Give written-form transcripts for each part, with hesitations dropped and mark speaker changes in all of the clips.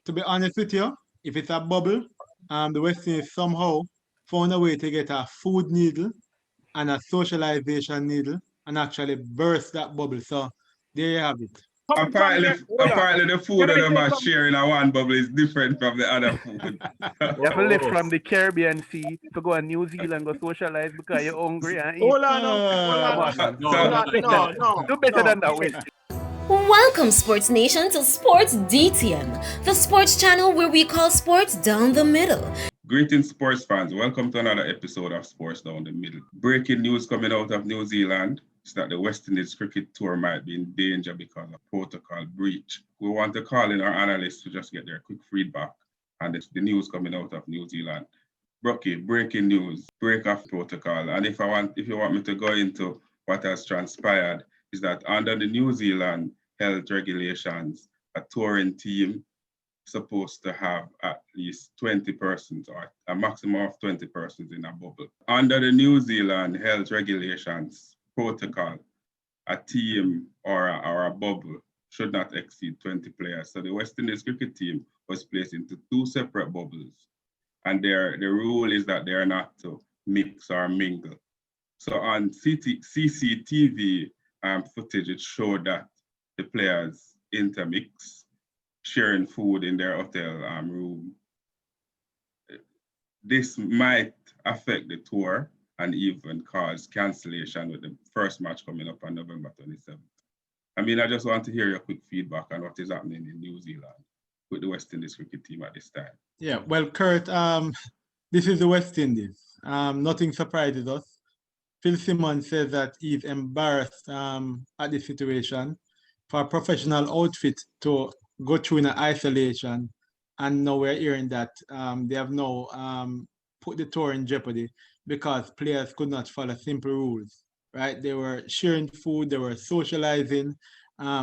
Speaker 1: to be honest with you, if it's a bubble, the West Indies somehow found a way to get a food needle and a socialization needle and actually burst that bubble. So there you have it.
Speaker 2: Coming from
Speaker 3: Apparently,
Speaker 2: there, hold on.
Speaker 3: apparently the food
Speaker 2: Can
Speaker 3: that
Speaker 2: I
Speaker 3: them
Speaker 2: say
Speaker 3: are
Speaker 2: something?
Speaker 3: sharing in one bubble is different from the other food.
Speaker 4: You have to live from the Caribbean Sea to go to New Zealand, go socialize because you're hungry and eat.
Speaker 2: Hold on, hold
Speaker 4: Come
Speaker 2: on.
Speaker 4: on, man.
Speaker 2: Hold on.
Speaker 4: Do better than that, West.
Speaker 5: Welcome, Sports Nation, to Sports DTM, the sports channel where we call sports down the middle.
Speaker 3: Greetings, sports fans. Welcome to another episode of Sports Down the Middle. Breaking news coming out of New Zealand is that the West Indies cricket tour might be in danger because of protocol breach. We want to call in our analysts to just get their quick feedback, and it's the news coming out of New Zealand. Brocky, breaking news, break of protocol. And if you want me to go into what has transpired, is that under the New Zealand health regulations, a touring team supposed to have at least 20 persons or a maximum of 20 persons in a bubble. Under the New Zealand health regulations protocol, a team or a bubble should not exceed 20 players. So the West Indies cricket team was placed into two separate bubbles. And the rule is that they are not to mix or mingle. So on CCTV footage, it showed that the players intermix, sharing food in their hotel room. This might affect the tour and even cause cancellation with the first match coming up on November 27th. I mean, I just want to hear your quick feedback on what is happening in New Zealand with the West Indies cricket team at this time.
Speaker 1: Yeah, well, Kurt, this is the West Indies. Nothing surprises us. Phil Simmons says that he's embarrassed at this situation for a professional outfit to go through in isolation, and now we're hearing that they have now put the tour in jeopardy because players could not follow simple rules, right? They were sharing food, they were socializing.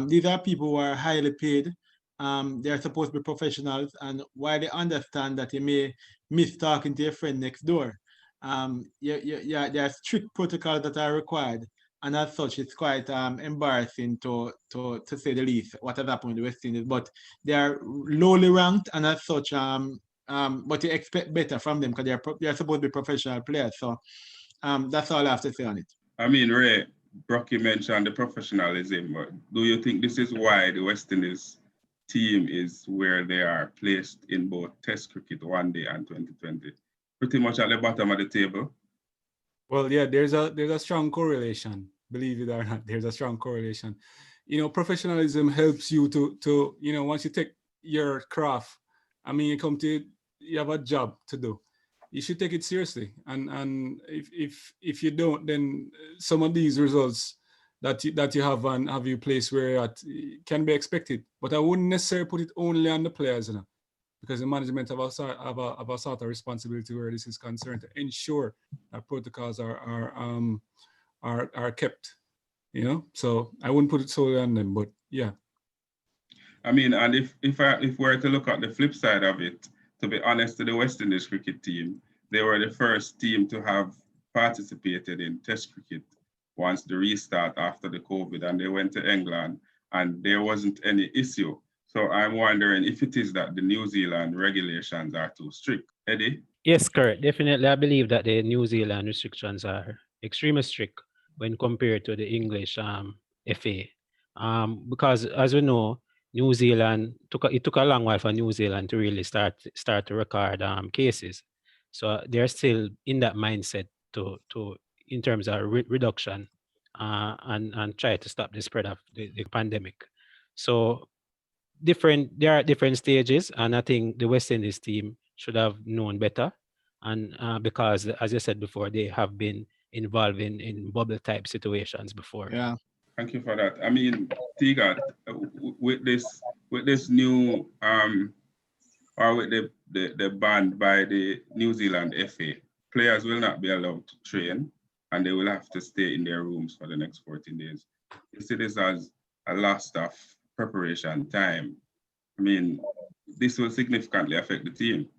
Speaker 1: These are people who are highly paid. They are supposed to be professionals, and while they understand that you may miss talking to your friend next door, there are strict protocols that are required. And as such, it's quite embarrassing to say the least, what has happened with the West Indies. But they are lowly ranked, and as such, but you expect better from them because they're supposed to be professional players. So that's all I have to say on it.
Speaker 3: I mean, Ray, Brocky mentioned the professionalism, but do you think this is why the West Indies team is where they are placed in both Test cricket one day and 2020? Pretty much at the bottom of the table.
Speaker 6: Well, yeah, there's a strong correlation. Believe it or not, there's a strong correlation. You know, professionalism helps you to once you take your craft, I mean, you have a job to do. You should take it seriously. And if you don't, then some of these results that you have and have you placed where you're at can be expected. But I wouldn't necessarily put it only on the players, because the management have a sort of responsibility where this is concerned to ensure that protocols are kept, So I wouldn't put it solely on them, but yeah.
Speaker 3: I mean, and if we're to look at the flip side of it, to be honest, to the West Indies cricket team, they were the first team to have participated in Test cricket once the restart after the COVID, and they went to England, and there wasn't any issue. So I'm wondering if it is that the New Zealand regulations are too strict. Eddie?
Speaker 7: Yes, correct. Definitely, I believe that the New Zealand restrictions are extremely strict when compared to the English FA. Because as we know, New Zealand it took a long while for New Zealand to really start to record cases. So they're still in that mindset to in terms of reduction and try to stop the spread of the pandemic. So there are different stages, and I think the West Indies team should have known better, and because, as I said before, they have been involved in bubble type situations before.
Speaker 1: Yeah.
Speaker 3: Thank you for that. I mean, Tigat, with this new or with the ban by the New Zealand FA, players will not be allowed to train, and they will have to stay in their rooms for the next 14 days. You see this as a loss of preparation time. I mean, this will significantly affect the team.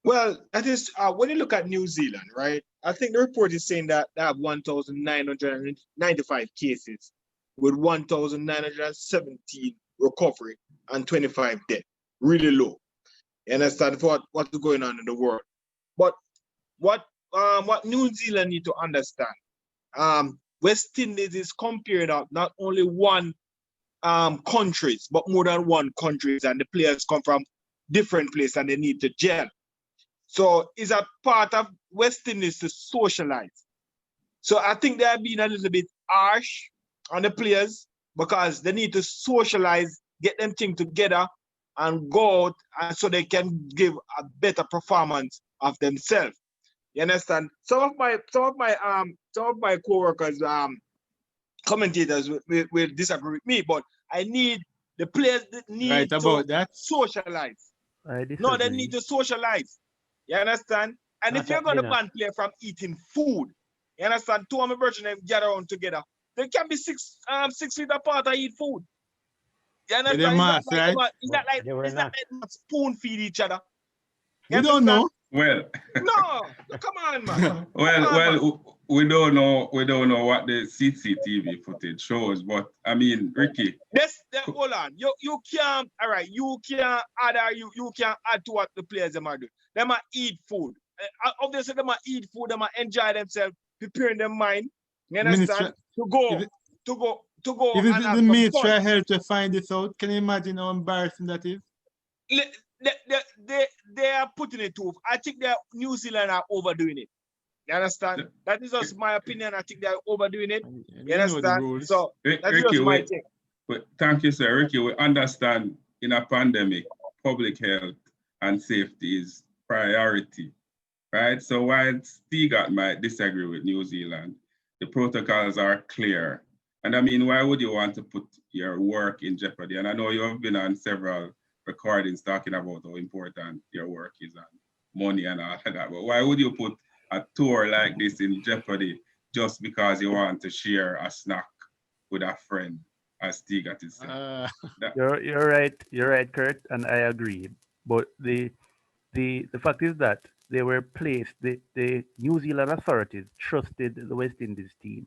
Speaker 2: Well, that is when you look at New Zealand, right? I think the report is saying that they have 1,995 cases with 1,917 recovery and 25 deaths. really low. You understand, for what's going on in the world. But what New Zealand need to understand, West Indies is compared of not only one countries, but more than one countries, and the players come from different places and they need to gel. So it's a part of West Indies to socialize. So I think they have been a little bit harsh on the players because they need to socialize, get them things together and go out, and so they can give a better performance of themselves. You understand? Some of my co-workers, commentators will disagree with me, but I need the players that need
Speaker 1: Right
Speaker 2: to
Speaker 1: about that.
Speaker 2: socialize.
Speaker 4: I
Speaker 2: No, they
Speaker 4: disagree.
Speaker 2: need to socialize. You understand? And
Speaker 7: Not
Speaker 2: if you're
Speaker 7: at
Speaker 2: going to
Speaker 7: dinner.
Speaker 2: ban player from eating food, you understand? Two of my virgin them gather around together. They can be 6 feet apart and eat food. You understand?
Speaker 1: them
Speaker 2: It's not
Speaker 1: mass,
Speaker 2: like
Speaker 1: right?
Speaker 2: it's not like
Speaker 7: They were
Speaker 2: it's not
Speaker 7: not.
Speaker 2: like them spoon feed each other. You
Speaker 1: We don't
Speaker 2: understand?
Speaker 1: know.
Speaker 3: Well,
Speaker 2: No, come on, man.
Speaker 3: we don't know what the CCTV footage shows, but I mean, Ricky,
Speaker 2: Hold on. You can't. All right. You can't add. You can't add to what the players them are doing. Them are eat food. Obviously, them are eat food. Them are enjoy themselves, preparing their mind. You understand? To go.
Speaker 1: If
Speaker 2: And
Speaker 1: it
Speaker 2: have
Speaker 1: the
Speaker 2: some
Speaker 1: mates
Speaker 2: fun.
Speaker 1: try help to find this out, can you imagine how embarrassing that is?
Speaker 2: They are putting it too. I think New Zealand are overdoing it. You understand? That is just my opinion. I think they are overdoing it.
Speaker 1: You
Speaker 2: You
Speaker 1: know the
Speaker 2: understand?
Speaker 1: rules.
Speaker 2: So that's
Speaker 3: Ricky,
Speaker 2: just my take.
Speaker 3: thank you, sir. Ricky, we understand in a pandemic, public health and safety is priority, right? So while Stigat might disagree with New Zealand, the protocols are clear. And I mean, why would you want to put your work in jeopardy? And I know you have been on several recordings talking about how important your work is and money and all of that. But why would you put a tour like this in jeopardy just because you want to share a snack with a friend, as Stigat is saying?
Speaker 4: You're right. You're right, Kurt, and I agree. But the fact is that they were placed. The New Zealand authorities trusted the West Indies team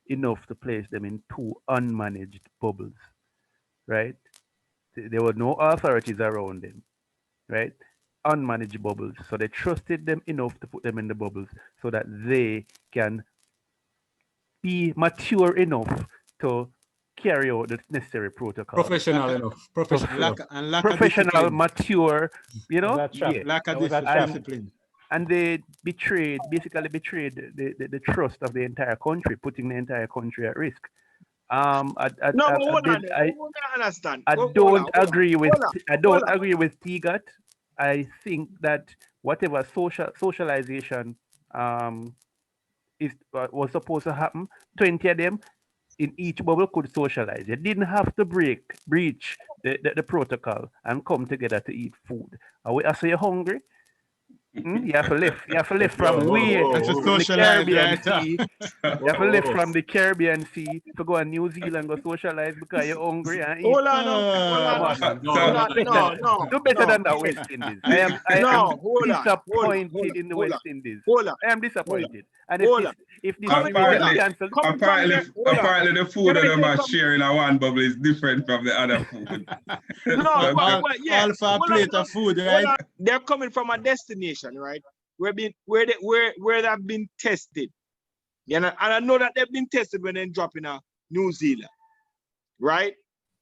Speaker 4: enough to place them in 2 unmanaged bubbles, right? There were no authorities around them, right? Unmanaged bubbles. So they trusted them enough to put them in the bubbles so that they can be mature enough to carry out the necessary protocol.
Speaker 6: Professional enough. Professional.
Speaker 1: Lack of
Speaker 4: Professional,
Speaker 1: discipline.
Speaker 4: mature, you know?
Speaker 7: That trap.
Speaker 4: Yeah.
Speaker 1: Lack of
Speaker 7: That was a trap.
Speaker 1: discipline.
Speaker 4: And they basically betrayed the trust of the entire country, putting the entire country at risk.
Speaker 2: No, but hold on.
Speaker 4: I
Speaker 2: We don't understand.
Speaker 4: I
Speaker 2: Hold
Speaker 4: don't
Speaker 2: on.
Speaker 4: agree with
Speaker 2: hold on.
Speaker 4: agree with Tigat. I think that whatever socialization was supposed to happen, 20 of them in each bubble could socialize. You didn't have to breach the protocol and come together to eat food. I say you're hungry. You have to lift. You have to lift from
Speaker 1: That's a
Speaker 4: the
Speaker 1: socialize,
Speaker 4: Caribbean
Speaker 1: right?
Speaker 4: Sea. You have to lift from the Caribbean Sea to go to New Zealand go socialize because you're hungry and eat.
Speaker 2: Hold on. Hold on. No.
Speaker 4: Do better than the West Indies. I am
Speaker 2: Hold on.
Speaker 4: disappointed in the
Speaker 2: Hold
Speaker 4: West
Speaker 2: on.
Speaker 4: Indies.
Speaker 2: Hold on.
Speaker 4: I am disappointed. And
Speaker 2: Hold on.
Speaker 4: if this
Speaker 2: Come
Speaker 4: is
Speaker 3: Apparently-
Speaker 4: cancelled,
Speaker 3: Apparently, the food
Speaker 2: Let me
Speaker 3: that them
Speaker 2: say
Speaker 3: are
Speaker 2: something.
Speaker 3: sharing in one bubble is different from the other food.
Speaker 2: No,
Speaker 1: all,
Speaker 2: yeah.
Speaker 1: all for a
Speaker 2: Hold on,
Speaker 1: plate
Speaker 2: hold
Speaker 1: of food,
Speaker 2: Hold
Speaker 1: right?
Speaker 2: on. They're coming from a destination, right? Where they've been tested. You know, and I know that they've been tested when they drop in New Zealand, right?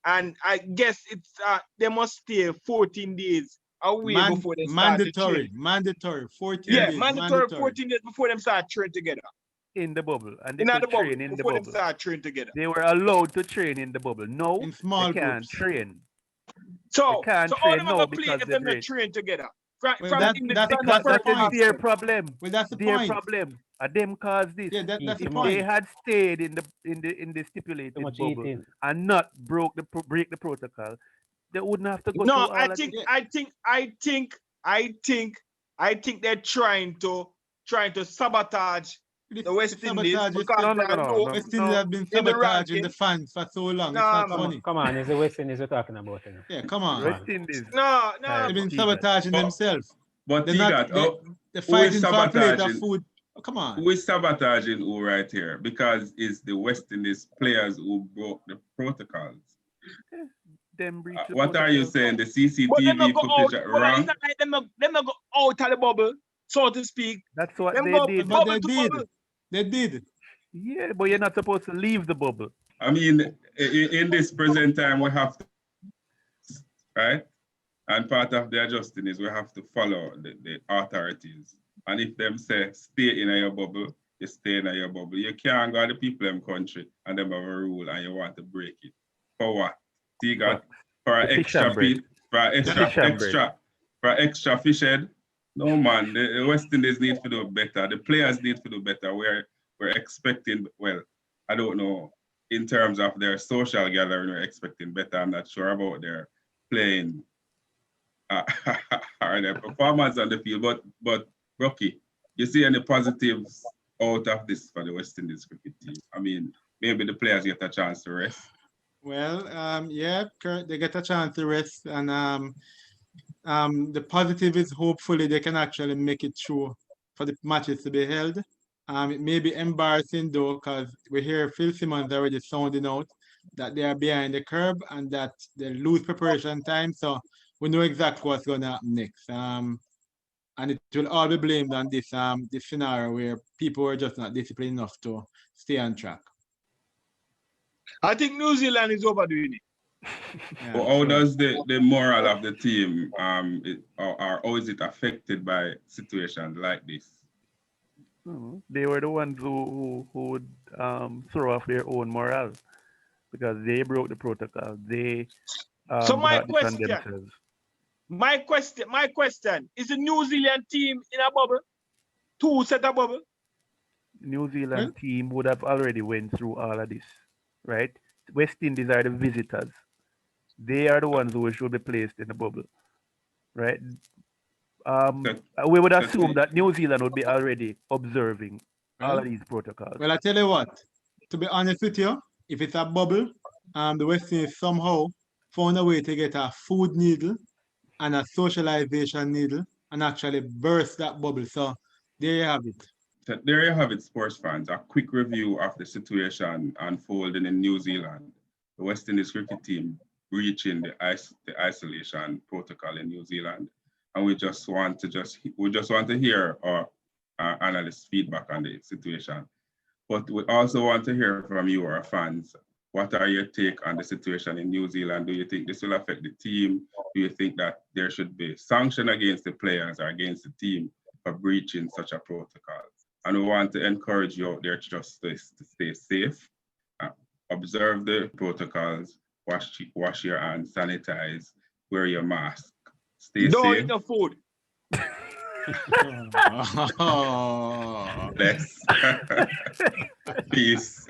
Speaker 2: And I guess it's they must stay 14 days away before they start to train.
Speaker 1: Mandatory. 14
Speaker 2: Yeah,
Speaker 1: days.
Speaker 2: mandatory 14 days before them start training together.
Speaker 4: in the bubble, and they
Speaker 2: In the
Speaker 4: could
Speaker 2: bubble,
Speaker 4: train in the
Speaker 2: before them
Speaker 4: bubble.
Speaker 2: start training together.
Speaker 4: They were allowed to train in the bubble. No,
Speaker 1: In small
Speaker 4: they can't
Speaker 1: groups.
Speaker 4: train.
Speaker 2: So,
Speaker 4: They can't
Speaker 2: so all
Speaker 4: train
Speaker 2: them
Speaker 4: now
Speaker 2: are play
Speaker 4: because
Speaker 2: if
Speaker 4: they're
Speaker 2: them not
Speaker 4: great.
Speaker 2: train together.
Speaker 1: Well,
Speaker 2: From
Speaker 1: that's
Speaker 2: in
Speaker 1: the
Speaker 4: Because
Speaker 1: point.
Speaker 4: that is their problem.
Speaker 1: Well, that's the
Speaker 4: Their
Speaker 1: point.
Speaker 4: problem. And them caused this.
Speaker 1: Yeah, that's the
Speaker 4: If
Speaker 1: point.
Speaker 4: they had stayed in the stipulated
Speaker 7: Too much
Speaker 4: bubble
Speaker 7: eating.
Speaker 4: and not break the protocol, they wouldn't have to go
Speaker 2: No,
Speaker 4: through all of this.
Speaker 2: I think they're trying to sabotage the West Indies
Speaker 1: Sabotage is-
Speaker 2: because they are low
Speaker 1: West Indies have been
Speaker 2: in the
Speaker 1: sabotaging the
Speaker 2: ranking.
Speaker 1: fans for so long.
Speaker 2: Nah,
Speaker 1: It's not funny.
Speaker 7: Come on, it's the West Indies we're talking about. You know.
Speaker 1: Yeah, come on.
Speaker 4: West Indies.
Speaker 2: No,
Speaker 1: They've been
Speaker 4: Tigat.
Speaker 1: sabotaging
Speaker 3: But-
Speaker 1: themselves.
Speaker 3: But
Speaker 1: They're not.
Speaker 3: Tigat,
Speaker 1: They're
Speaker 3: who is
Speaker 1: fighting for a plate of
Speaker 3: sabotaging?
Speaker 1: food. Oh, come on.
Speaker 3: Who is sabotaging who right here? Because it's the West Indies players who broke the protocols.
Speaker 4: them breach the
Speaker 3: What are you
Speaker 4: protocol.
Speaker 3: saying? The
Speaker 2: But them
Speaker 3: CCTV
Speaker 2: not go out.
Speaker 3: footage are
Speaker 2: Well, it's
Speaker 3: wrong?
Speaker 2: not like them not go out of the bubble, so to speak.
Speaker 4: That's what
Speaker 2: Them
Speaker 4: they
Speaker 2: go
Speaker 4: did.
Speaker 1: But
Speaker 2: bubble
Speaker 1: they
Speaker 2: to
Speaker 1: did.
Speaker 2: bubble.
Speaker 1: They did.
Speaker 4: Yeah, but you're not supposed to leave the bubble.
Speaker 3: I mean, in this present time, we have to, right? And part of the adjusting is we have to follow the authorities. And if them say, stay in your bubble, you stay in your bubble. You can't go to the people in country and them have a rule and you want to break it. For what? So you got for an
Speaker 4: The fish
Speaker 3: extra
Speaker 4: and bread.
Speaker 3: feet, for an
Speaker 4: fish and bread.
Speaker 3: for extra fish head. No man, the West Indies need to do better. The players need to do better. We're expecting, well, I don't know, in terms of their social gathering, we're expecting better. I'm not sure about their playing or their performance on the field. But Rocky, you see any positives out of this for the West Indies cricket team? I mean, maybe the players get a chance to rest.
Speaker 1: Well, yeah, Kurt, they get a chance to rest, and the positive is hopefully they can actually make it through for the matches to be held. It may be embarrassing though, because we hear Phil Simmons already sounding out that they are behind the curve and that they lose preparation time. So we know exactly what's going to happen next. And it will all be blamed on this scenario where people were just not disciplined enough to stay on track.
Speaker 2: I think New Zealand is overdoing it.
Speaker 1: Yeah,
Speaker 3: But how
Speaker 1: sure.
Speaker 3: does the moral of the team, or how is it affected by situations like this?
Speaker 4: They were the ones who would throw off their own morale because they broke the protocol. They
Speaker 2: So my
Speaker 4: brought this on
Speaker 2: question,
Speaker 4: themselves.
Speaker 2: my question, is the New Zealand team in a bubble? Two set a bubble?
Speaker 4: New Zealand team would have already went through all of this, right? West Indies are the visitors. They are the ones who should be placed in the bubble, right? We would assume that New Zealand would be already observing all of these protocols.
Speaker 1: Well, I tell you what, to be honest with you, if it's a bubble, the West Indies somehow found a way to get a food needle and a socialization needle and actually burst that bubble. So there you have it.
Speaker 3: So there you have it, sports fans. A quick review of the situation unfolding in New Zealand. The West Indies cricket team breaching the isolation protocol in New Zealand, and we just want to hear our analysts' feedback on the situation. But we also want to hear from you, our fans. What are your take on the situation in New Zealand? Do you think this will affect the team? Do you think that there should be sanction against the players or against the team for breaching such a protocol? And we want to encourage you out there just to stay safe, observe the protocols, wash your hands, sanitize, wear your mask, stay
Speaker 2: Don't
Speaker 3: safe.
Speaker 2: eat no food.
Speaker 1: Oh.
Speaker 3: Bless. Peace.